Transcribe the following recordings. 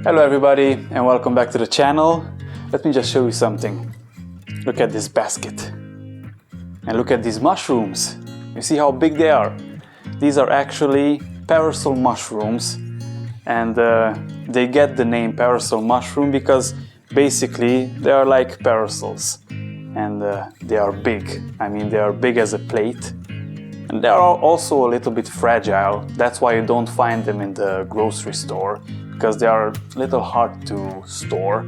Hello everybody and welcome back to the channel. Let me just show you something. Look at this basket. And look at these mushrooms. You see how big they are? These are actually parasol mushrooms, and they get the name parasol mushroom because basically they are like parasols, and they are big. I mean, they are big as a plate, and they are also a little bit fragile. That's why you don't find them in the grocery store, because they are a little hard to store.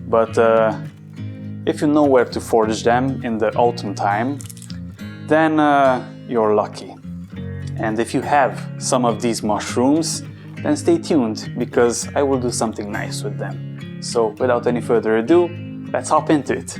But if you know where to forage them in the autumn time, then you're lucky. And if you have some of these mushrooms, then stay tuned, because I will do something nice with them. So without any further ado, let's hop into it.